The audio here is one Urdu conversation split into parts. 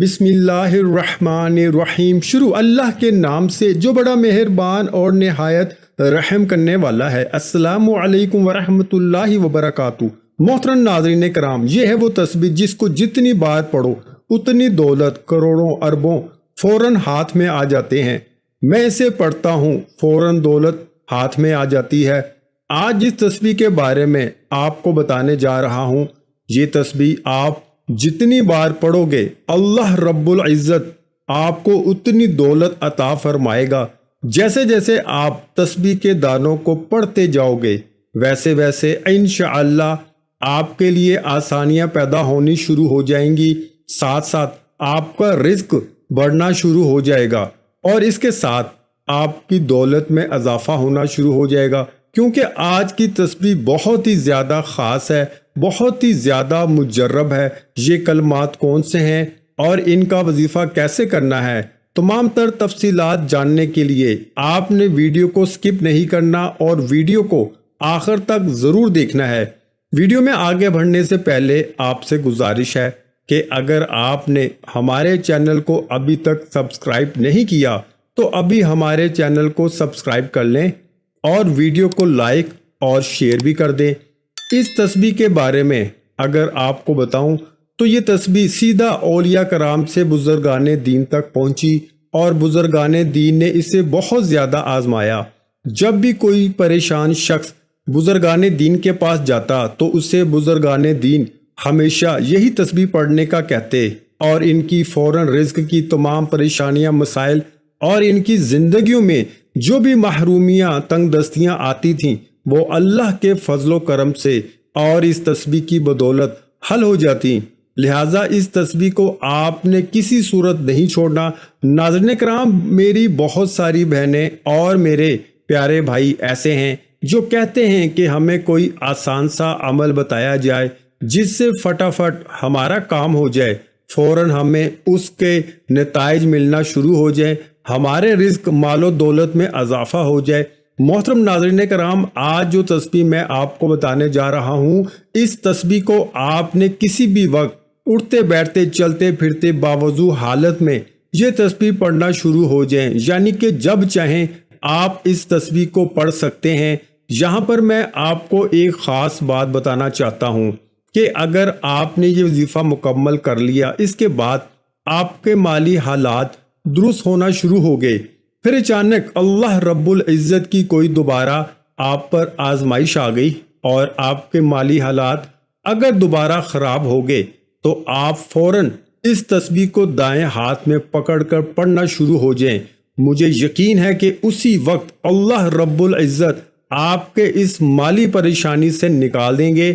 بسم اللہ الرحمن الرحیم۔ شروع اللہ کے نام سے جو بڑا مہربان اور نہایت رحم کرنے والا ہے۔ السلام علیکم ورحمۃ اللہ وبرکاتہ۔ محترم ناظرین کرام، یہ ہے وہ تسبیح جس کو جتنی بار پڑھو اتنی دولت کروڑوں اربوں فوراً ہاتھ میں آ جاتے ہیں۔ میں اسے پڑھتا ہوں، فوراً دولت ہاتھ میں آ جاتی ہے۔ آج جس تسبیح کے بارے میں آپ کو بتانے جا رہا ہوں، یہ تسبیح آپ جتنی بار پڑھو گے اللہ رب العزت آپ کو اتنی دولت عطا فرمائے گا۔ جیسے جیسے آپ تسبیح کے دانوں کو پڑھتے جاؤ گے ویسے ویسے انشاءاللہ آپ کے لیے آسانیاں پیدا ہونی شروع ہو جائیں گی، ساتھ ساتھ آپ کا رزق بڑھنا شروع ہو جائے گا اور اس کے ساتھ آپ کی دولت میں اضافہ ہونا شروع ہو جائے گا، کیونکہ آج کی تسبیح بہت ہی زیادہ خاص ہے، بہت ہی زیادہ مجرب ہے۔ یہ کلمات کون سے ہیں اور ان کا وظیفہ کیسے کرنا ہے، تمام تر تفصیلات جاننے کے لیے آپ نے ویڈیو کو سکپ نہیں کرنا اور ویڈیو کو آخر تک ضرور دیکھنا ہے۔ ویڈیو میں آگے بڑھنے سے پہلے آپ سے گزارش ہے کہ اگر آپ نے ہمارے چینل کو ابھی تک سبسکرائب نہیں کیا تو ابھی ہمارے چینل کو سبسکرائب کر لیں اور ویڈیو کو لائک اور شیئر بھی کر دیں۔ اس تسبیح کے بارے میں اگر آپ کو بتاؤں تو یہ تسبیح سیدھا اولیاء کرام سے بزرگان دین تک پہنچی اور بزرگان دین نے اسے بہت زیادہ آزمایا۔ جب بھی کوئی پریشان شخص بزرگان دین کے پاس جاتا تو اسے بزرگان دین ہمیشہ یہی تسبیح پڑھنے کا کہتے اور ان کی فوراً رزق کی تمام پریشانیاں، مسائل اور ان کی زندگیوں میں جو بھی محرومیاں، تنگ دستیاں آتی تھیں وہ اللہ کے فضل و کرم سے اور اس تسبیح کی بدولت حل ہو جاتی۔ لہٰذا اس تسبیح کو آپ نے کسی صورت نہیں چھوڑنا۔ ناظرین کرام، میری بہت ساری بہنیں اور میرے پیارے بھائی ایسے ہیں جو کہتے ہیں کہ ہمیں کوئی آسان سا عمل بتایا جائے جس سے فٹافٹ ہمارا کام ہو جائے، فوراً ہمیں اس کے نتائج ملنا شروع ہو جائے، ہمارے رزق مال و دولت میں اضافہ ہو جائے۔ محترم ناظرین کرام، آج جو تسبیح میں آپ کو بتانے جا رہا ہوں، اس تسبیح کو آپ نے کسی بھی وقت اٹھتے بیٹھتے چلتے پھرتے باوضو حالت میں یہ تسبیح پڑھنا شروع ہو جائیں، یعنی کہ جب چاہیں آپ اس تسبیح کو پڑھ سکتے ہیں۔ یہاں پر میں آپ کو ایک خاص بات بتانا چاہتا ہوں کہ اگر آپ نے یہ وظیفہ مکمل کر لیا، اس کے بعد آپ کے مالی حالات درست ہونا شروع ہو گئے، پھر اچانک اللہ رب العزت کی کوئی دوبارہ آپ پر آزمائش آ گئی اور آپ کے مالی حالات اگر دوبارہ خراب ہو گئے تو آپ فوراً اس تسبیح کو دائیں ہاتھ میں پکڑ کر پڑھنا شروع ہو جائیں۔ مجھے یقین ہے کہ اسی وقت اللہ رب العزت آپ کے اس مالی پریشانی سے نکال دیں گے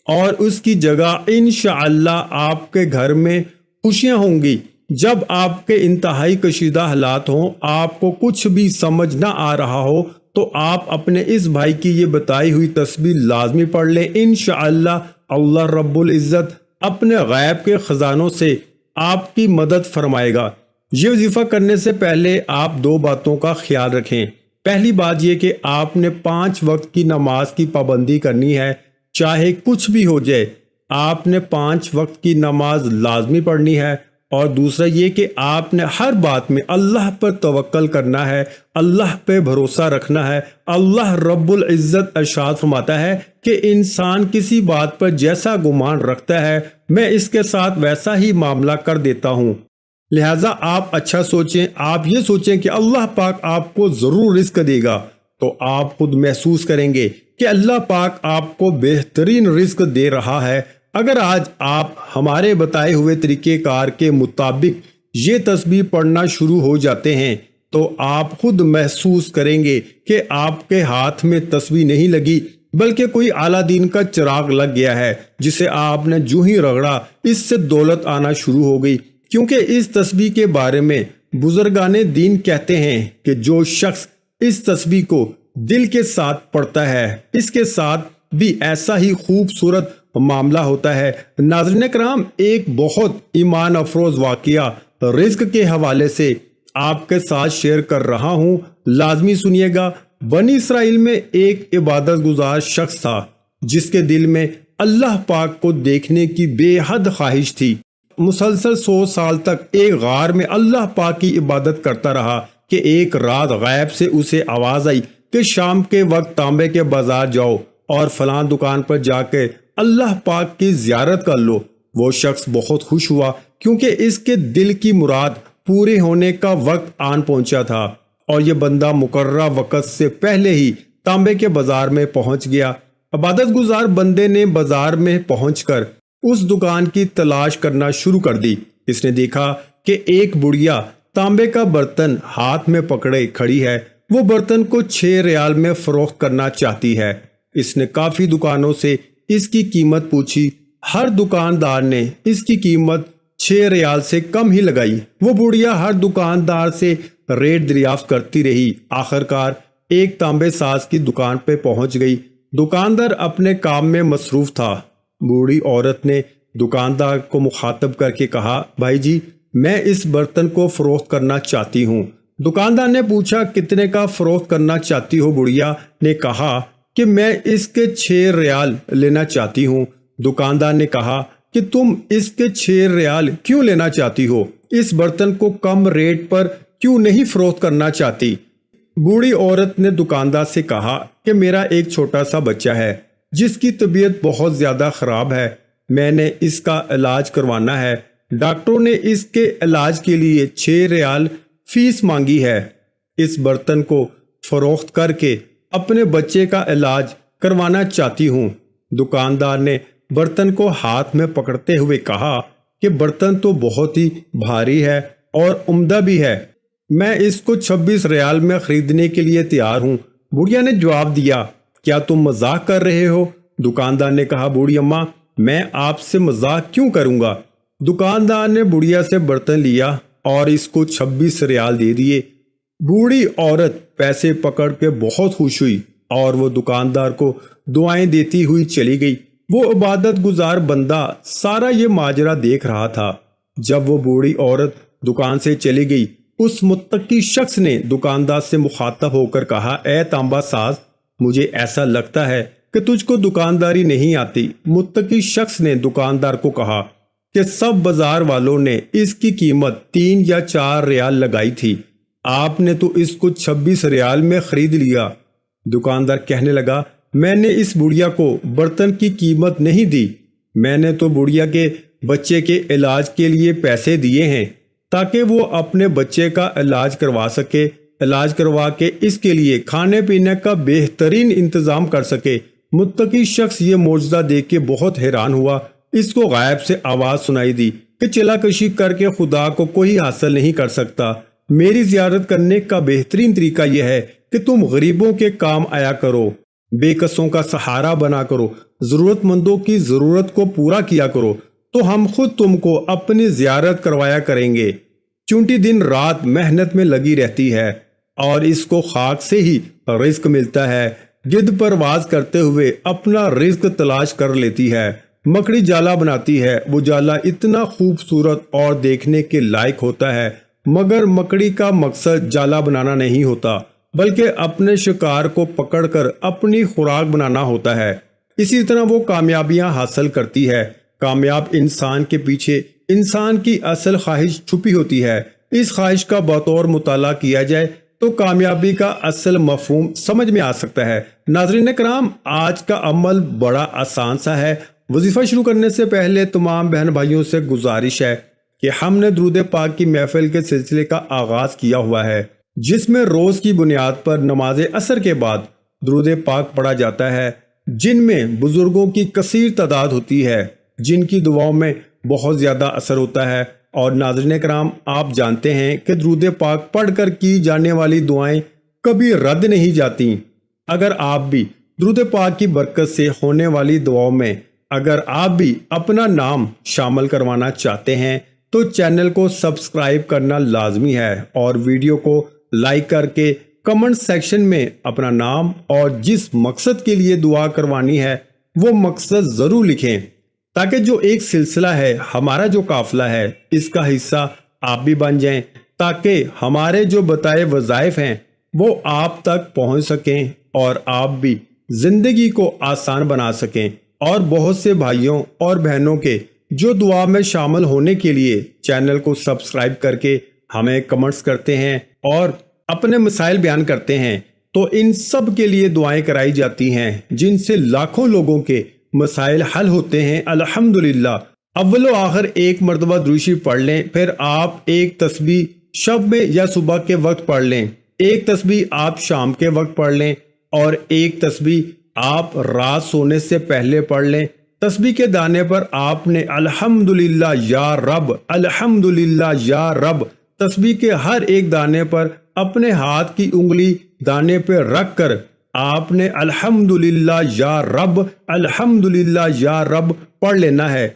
اور اس کی جگہ انشاءاللہ آپ کے گھر میں خوشیاں ہوں گی۔ جب آپ کے انتہائی کشیدہ حالات ہوں، آپ کو کچھ بھی سمجھ نہ آ رہا ہو، تو آپ اپنے اس بھائی کی یہ بتائی ہوئی تسبیح لازمی پڑھ لیں۔ انشاءاللہ اللہ رب العزت اپنے غیب کے خزانوں سے آپ کی مدد فرمائے گا۔ یہ وظیفہ کرنے سے پہلے آپ دو باتوں کا خیال رکھیں۔ پہلی بات یہ کہ آپ نے 5 وقت کی نماز کی پابندی کرنی ہے، چاہے کچھ بھی ہو جائے، آپ نے 5 وقت کی نماز لازمی پڑھنی ہے۔ اور دوسرا یہ کہ آپ نے ہر بات میں اللہ پر توکل کرنا ہے، اللہ پہ بھروسہ رکھنا ہے۔ اللہ رب العزت ارشاد فرماتا ہے کہ انسان کسی بات پر جیسا گمان رکھتا ہے میں اس کے ساتھ ویسا ہی معاملہ کر دیتا ہوں۔ لہٰذا آپ اچھا سوچیں، آپ یہ سوچیں کہ اللہ پاک آپ کو ضرور رزق دے گا، تو آپ خود محسوس کریں گے کہ اللہ پاک آپ کو بہترین رزق دے رہا ہے۔ اگر آج آپ ہمارے بتائے ہوئے طریقہ کار کے مطابق یہ تسبیح پڑھنا شروع ہو جاتے ہیں تو آپ خود محسوس کریں گے کہ آپ کے ہاتھ میں تسبیح نہیں لگی بلکہ کوئی اعلیٰ دین کا چراغ لگ گیا ہے جسے آپ نے جو ہی رگڑا اس سے دولت آنا شروع ہو گئی۔ کیونکہ اس تسبیح کے بارے میں بزرگان دین کہتے ہیں کہ جو شخص اس تسبیح کو دل کے ساتھ پڑھتا ہے اس کے ساتھ بھی ایسا ہی خوبصورت معاملہ ہوتا ہے۔ ناظرین کرام، ایک بہت ایمان افروز واقعہ رزق کے حوالے سے آپ کے ساتھ شیئر کر رہا ہوں، لازمی سنیے گا۔ بنی اسرائیل میں ایک عبادت گزار شخص تھا جس کے دل میں اللہ پاک کو دیکھنے کی بے حد خواہش تھی مسلسل 100 سال تک ایک غار میں اللہ پاک کی عبادت کرتا رہا کہ ایک رات غیب سے اسے آواز آئی کہ شام کے وقت تانبے کے بازار جاؤ اور فلاں دکان پر جا کے اللہ پاک کی زیارت کر لو۔ وہ شخص بہت خوش ہوا کیونکہ اس کے دل کی مراد پورے ہونے کا وقت آن پہنچا تھا اور یہ بندہ مقررہ وقت سے پہلے ہی تانبے کے بازار میں پہنچ گیا۔ عبادت گزار بندے نے بازار میں پہنچ کر اس دکان کی تلاش کرنا شروع کر دی۔ اس نے دیکھا کہ ایک بڑھیا تانبے کا برتن ہاتھ میں پکڑے کھڑی ہے۔ وہ برتن کو 6 ریال میں فروخت کرنا چاہتی ہے۔ اس نے کافی دکانوں سے اس کی قیمت پوچھی، ہر دکاندار نے اس کی قیمت 6 ریال سے کم ہی لگائی۔ وہ بڑھیا ہر دکاندار سے ریٹ دریافت کرتی رہی۔ آخرکار ایک تانبے ساز کی دکان پہ پہنچ گئی۔ دکاندار اپنے کام میں مصروف تھا۔ بوڑھی عورت نے دکاندار کو مخاطب کر کے کہا، بھائی جی میں اس برتن کو فروخت کرنا چاہتی ہوں۔ دکاندار نے پوچھا، کتنے کا فروخت کرنا چاہتی ہو؟ بڑھیا نے کہا کہ میں اس کے 6 ریال لینا چاہتی ہوں۔ دکاندار نے کہا کہ تم اس کے 6 ریال کیوں لینا چاہتی ہو؟ اس برتن کو کم ریٹ پر کیوں نہیں فروخت کرنا چاہتی؟ بوڑھی عورت نے دکاندار سے کہا کہ میرا ایک چھوٹا سا بچہ ہے جس کی طبیعت بہت زیادہ خراب ہے، میں نے اس کا علاج کروانا ہے۔ ڈاکٹروں نے اس کے علاج کے لیے 6 ریال فیس مانگی ہے۔ اس برتن کو فروخت کر کے اپنے بچے کا علاج کروانا چاہتی ہوں۔ دکاندار نے برتن کو ہاتھ میں پکڑتے ہوئے کہا کہ برتن تو بہت ہی بھاری ہے اور عمدہ بھی ہے، میں اس کو 26 ریال میں خریدنے کے لیے تیار ہوں۔ بڑھیا نے جواب دیا، کیا تم مذاق کر رہے ہو؟ دکاندار نے کہا، بوڑھی اماں میں آپ سے مذاق کیوں کروں گا؟ دکاندار نے بڑھیا سے برتن لیا اور اس کو 26 ریال دے دیے۔ بوڑھی عورت پیسے پکڑ کے بہت خوش ہوئی اور وہ دکاندار کو دعائیں دیتی ہوئی چلی گئی۔ وہ عبادت گزار بندہ سارا یہ ماجرا دیکھ رہا تھا۔ جب وہ بوڑھی عورت دکان سے چلی گئی، اس متقی شخص نے دکاندار سے مخاطب ہو کر کہا، اے تانبا ساز مجھے ایسا لگتا ہے کہ تجھ کو دکانداری نہیں آتی۔ متقی شخص نے دکاندار کو کہا کہ سب بازار والوں نے اس کی قیمت 3 یا 4 ریال لگائی تھی، آپ نے تو اس کو 26 ریال میں خرید لیا۔ دکاندار کہنے لگا، میں نے اس بڑھیا کو برتن کی قیمت نہیں دی، میں نے تو بڑھیا کے بچے کے علاج کے لیے پیسے دیے ہیں تاکہ وہ اپنے بچے کا علاج کروا سکے، علاج کروا کے اس کے لیے کھانے پینے کا بہترین انتظام کر سکے۔ متقی شخص یہ معجزہ دیکھ کے بہت حیران ہوا۔ اس کو غائب سے آواز سنائی دی کہ چلا کشی کر کے خدا کو کوئی حاصل نہیں کر سکتا۔ میری زیارت کرنے کا بہترین طریقہ یہ ہے کہ تم غریبوں کے کام آیا کرو، بے کسوں کا سہارا بنا کرو، ضرورت مندوں کی ضرورت کو پورا کیا کرو، تو ہم خود تم کو اپنی زیارت کروایا کریں گے۔ چونٹی دن رات محنت میں لگی رہتی ہے اور اس کو خاک سے ہی رزق ملتا ہے، گدھ پرواز کرتے ہوئے اپنا رزق تلاش کر لیتی ہے۔ مکڑی جالا بناتی ہے، وہ جالا اتنا خوبصورت اور دیکھنے کے لائق ہوتا ہے، مگر مکڑی کا مقصد جالا بنانا نہیں ہوتا بلکہ اپنے شکار کو پکڑ کر اپنی خوراک بنانا ہوتا ہے۔ اسی طرح وہ کامیابیاں حاصل کرتی ہے۔ کامیاب انسان کے پیچھے انسان کی اصل خواہش چھپی ہوتی ہے۔ اس خواہش کا بطور مطالعہ کیا جائے تو کامیابی کا اصل مفہوم سمجھ میں آ سکتا ہے۔ ناظرین کرام، آج کا عمل بڑا آسان سا ہے۔ وظیفہ شروع کرنے سے پہلے تمام بہن بھائیوں سے گزارش ہے کہ ہم نے درود پاک کی محفل کے سلسلے کا آغاز کیا ہوا ہے، جس میں روز کی بنیاد پر نماز عصر کے بعد درود پاک پڑھا جاتا ہے، جن میں بزرگوں کی کثیر تعداد ہوتی ہے، جن کی دعاؤں میں بہت زیادہ اثر ہوتا ہے۔ اور ناظرین کرام، آپ جانتے ہیں کہ درود پاک پڑھ کر کی جانے والی دعائیں کبھی رد نہیں جاتی۔ اگر آپ بھی درود پاک کی برکت سے ہونے والی دعاؤں میں اگر آپ بھی اپنا نام شامل کروانا چاہتے ہیں تو چینل کو سبسکرائب کرنا لازمی ہے اور ویڈیو کو لائک کر کے کمنٹ سیکشن میں اپنا نام اور جس مقصد کے لیے دعا کروانی ہے وہ مقصد ضرور لکھیں، تاکہ جو ایک سلسلہ ہے، ہمارا جو قافلہ ہے، اس کا حصہ آپ بھی بن جائیں، تاکہ ہمارے جو بتائے وظائف ہیں وہ آپ تک پہنچ سکیں اور آپ بھی زندگی کو آسان بنا سکیں اور بہت سے بھائیوں اور بہنوں کے جو دعا میں شامل ہونے کے لیے چینل کو سبسکرائب کر کے ہمیں کمنٹس کرتے ہیں اور اپنے مسائل بیان کرتے ہیں، تو ان سب کے لیے دعائیں کرائی جاتی ہیں جن سے لاکھوں لوگوں کے مسائل حل ہوتے ہیں الحمدللہ۔ اول و آخر ایک مرتبہ درود شریف پڑھ لیں، پھر آپ ایک تسبیح شب میں یا صبح کے وقت پڑھ لیں، ایک تسبیح آپ شام کے وقت پڑھ لیں اور ایک تسبیح آپ رات سونے سے پہلے پڑھ لیں۔ تسبیح کے دانے پر آپ نے الحمدللہ یا رب، الحمدللہ یا رب، تسبیح کے ہر ایک دانے پر اپنے ہاتھ کی انگلی دانے پہ رکھ کر آپ نے الحمدللہ یا رب، الحمدللہ یا رب پڑھ لینا ہے۔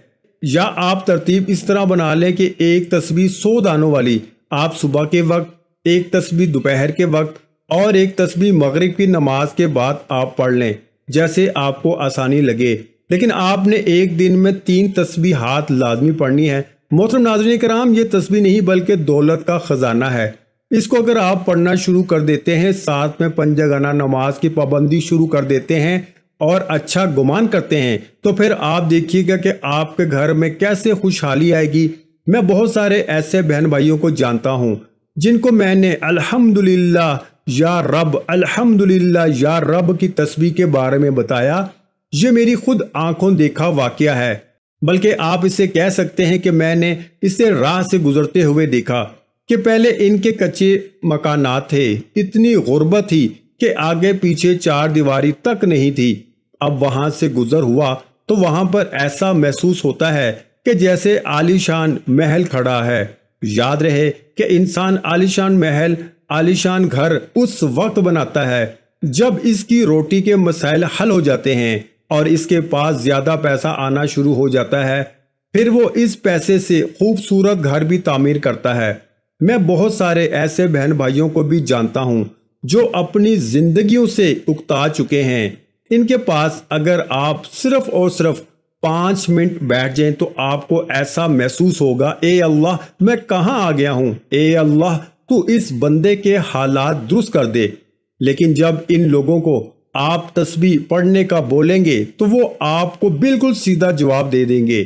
یا آپ ترتیب اس طرح بنا لیں کہ ایک تسبیح 100 دانوں والی آپ صبح کے وقت، ایک تسبیح دوپہر کے وقت اور ایک تسبیح مغرب کی نماز کے بعد آپ پڑھ لیں، جیسے آپ کو آسانی لگے۔ لیکن آپ نے ایک دن میں 3 تسبیحات لازمی پڑھنی ہے۔ محترم ناظرین کرام، یہ تسبیح نہیں بلکہ دولت کا خزانہ ہے۔ اس کو اگر آپ پڑھنا شروع کر دیتے ہیں، ساتھ میں 5 جگانہ نماز کی پابندی شروع کر دیتے ہیں اور اچھا گمان کرتے ہیں، تو پھر آپ دیکھیے گا کہ آپ کے گھر میں کیسے خوشحالی آئے گی۔ میں بہت سارے ایسے بہن بھائیوں کو جانتا ہوں جن کو میں نے الحمدللہ یا رب، الحمدللہ یا رب کی تسبیح کے بارے میں بتایا۔ یہ میری خود آنکھوں دیکھا واقعہ ہے، بلکہ آپ اسے کہہ سکتے ہیں کہ میں نے اسے راہ سے گزرتے ہوئے دیکھا کہ پہلے ان کے کچے مکانات تھے، اتنی غربت تھی کہ آگے پیچھے 4 دیواری تک نہیں تھی۔ اب وہاں سے گزر ہوا تو وہاں پر ایسا محسوس ہوتا ہے کہ جیسے عالیشان محل کھڑا ہے۔ یاد رہے کہ انسان عالیشان محل، عالیشان گھر اس وقت بناتا ہے جب اس کی روٹی کے مسائل حل ہو جاتے ہیں اور اس کے پاس زیادہ پیسہ آنا شروع ہو جاتا ہے، پھر وہ اس پیسے سے خوبصورت گھر بھی تعمیر کرتا ہے۔ میں بہت سارے ایسے بہن بھائیوں کو بھی جانتا ہوں جو اپنی زندگیوں سے اکتا چکے ہیں۔ ان کے پاس اگر آپ صرف اور صرف 5 منٹ بیٹھ جائیں تو آپ کو ایسا محسوس ہوگا، اے اللہ میں کہاں آ گیا ہوں، اے اللہ تو اس بندے کے حالات درست کر دے۔ لیکن جب ان لوگوں کو آپ تسبیح پڑھنے کا بولیں گے تو وہ آپ کو بالکل سیدھا جواب دے دیں گے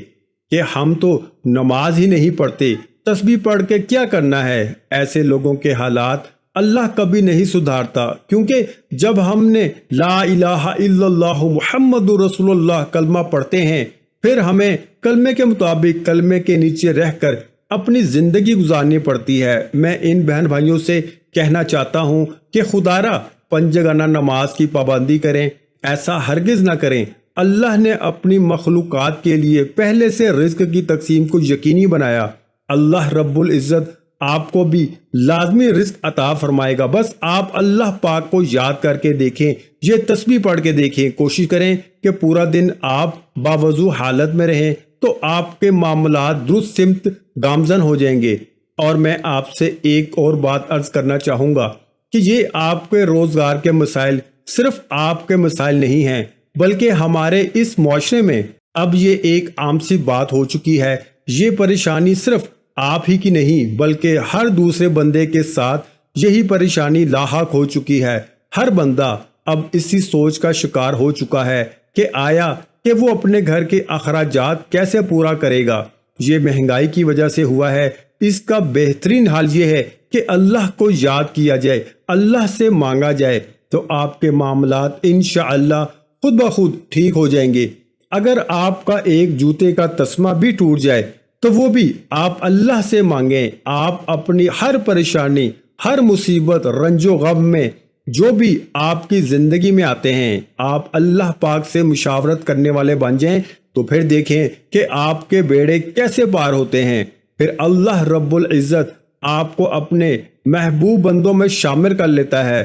کہ ہم تو نماز ہی نہیں پڑھتے، تسبیح پڑھ کے کیا کرنا ہے۔ ایسے لوگوں کے حالات اللہ کبھی نہیں سدھارتا، کیونکہ جب ہم نے لا الہ الا اللہ محمد رسول اللہ کلمہ پڑھتے ہیں، پھر ہمیں کلمے کے مطابق کلمے کے نیچے رہ کر اپنی زندگی گزارنی پڑتی ہے۔ میں ان بہن بھائیوں سے کہنا چاہتا ہوں کہ خدا را 5 جگانہ نماز کی پابندی کریں، ایسا ہرگز نہ کریں۔ اللہ نے اپنی مخلوقات کے لیے پہلے سے رزق کی تقسیم کو یقینی بنایا۔ اللہ رب العزت آپ کو بھی لازمی رزق عطا فرمائے گا۔ بس آپ اللہ پاک کو یاد کر کے دیکھیں، یہ تسبیح پڑھ کے دیکھیں، کوشش کریں کہ پورا دن آپ باوضو حالت میں رہیں تو آپ کے معاملات درست سمت گامزن ہو جائیں گے۔ اور میں آپ سے ایک اور بات عرض کرنا چاہوں گا کہ یہ آپ کے روزگار کے مسائل صرف آپ کے مسائل نہیں ہیں، بلکہ ہمارے اس معاشرے میں اب یہ ایک عام سی بات ہو چکی ہے۔ یہ پریشانی صرف آپ ہی کی نہیں بلکہ ہر دوسرے بندے کے ساتھ یہی پریشانی لاحق ہو چکی ہے۔ ہر بندہ اب اسی سوچ کا شکار ہو چکا ہے کہ آیا کہ وہ اپنے گھر کے اخراجات کیسے پورا کرے گا۔ یہ مہنگائی کی وجہ سے ہوا ہے۔ اس کا بہترین حال یہ ہے کہ اللہ کو یاد کیا جائے، اللہ سے مانگا جائے، تو آپ کے معاملات انشاءاللہ خود بخود ٹھیک ہو جائیں گے۔ اگر آپ کا ایک جوتے کا تسمہ بھی ٹوٹ جائے تو وہ بھی آپ اللہ سے مانگیں۔ آپ اپنی ہر پریشانی، ہر مصیبت، رنج و غم میں جو بھی آپ کی زندگی میں آتے ہیں، آپ اللہ پاک سے مشاورت کرنے والے بن جائیں تو پھر دیکھیں کہ آپ کے بیڑے کیسے پار ہوتے ہیں۔ پھر اللہ رب العزت آپ کو اپنے محبوب بندوں میں شامل کر لیتا ہے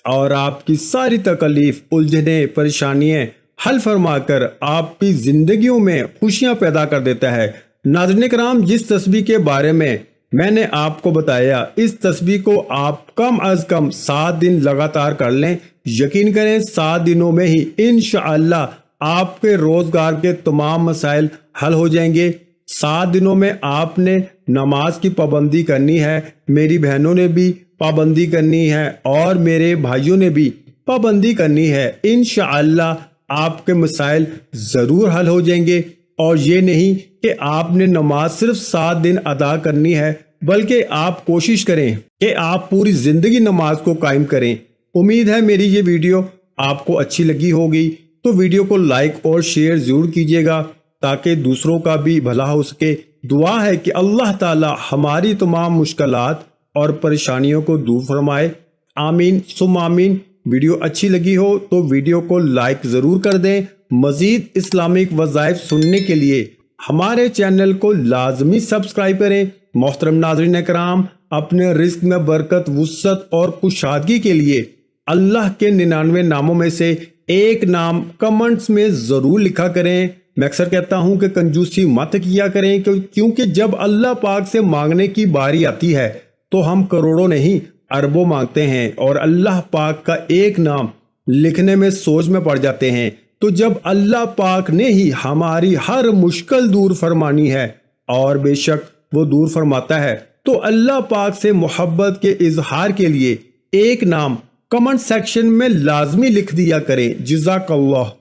اور آپ کی ساری تکلیف، الجھنیں، پریشانیاں حل فرما کر آپ کی زندگیوں میں خوشیاں پیدا کر دیتا ہے۔ ناظرین کرام، جس تسبیح کے بارے میں نے آپ کو بتایا، اس تسبیح کو آپ کم از کم 7 دن لگاتار کر لیں۔ یقین کریں 7 دنوں میں ہی انشاءاللہ آپ کے روزگار کے تمام مسائل حل ہو جائیں گے۔ 7 دنوں میں آپ نے نماز کی پابندی کرنی ہے، میری بہنوں نے بھی پابندی کرنی ہے اور میرے بھائیوں نے بھی پابندی کرنی ہے۔ انشاءاللہ آپ کے مسائل ضرور حل ہو جائیں گے۔ اور یہ نہیں کہ آپ نے نماز صرف 7 دن ادا کرنی ہے، بلکہ آپ کوشش کریں کہ آپ پوری زندگی نماز کو قائم کریں۔ امید ہے میری یہ ویڈیو آپ کو اچھی لگی ہوگی، تو ویڈیو کو لائک اور شیئر ضرور کیجیے گا تاکہ دوسروں کا بھی بھلا ہو سکے۔ دعا ہے کہ اللہ تعالی ہماری تمام مشکلات اور پریشانیوں کو دور فرمائے، آمین ثم آمین۔ ویڈیو اچھی لگی ہو تو ویڈیو کو لائک ضرور کر دیں۔ مزید اسلامک وظائف سننے کے لیے ہمارے چینل کو لازمی سبسکرائب کریں۔ محترم ناظرین اکرام، اپنے رزق میں برکت، وسعت اور کشادگی کے لیے اللہ کے 99 ناموں میں سے ایک نام کمنٹس میں ضرور لکھا کریں۔ میں اکثر کہتا ہوں کہ کنجوسی مت کیا کریں، کیونکہ جب اللہ پاک سے مانگنے کی باری آتی ہے تو ہم کروڑوں نہیں اربوں مانگتے ہیں، اور اللہ پاک کا ایک نام لکھنے میں سوچ میں پڑ جاتے ہیں۔ تو جب اللہ پاک نے ہی ہماری ہر مشکل دور فرمانی ہے، اور بے شک وہ دور فرماتا ہے، تو اللہ پاک سے محبت کے اظہار کے لیے ایک نام کمنٹ سیکشن میں لازمی لکھ دیا کریں۔ جزاک اللہ۔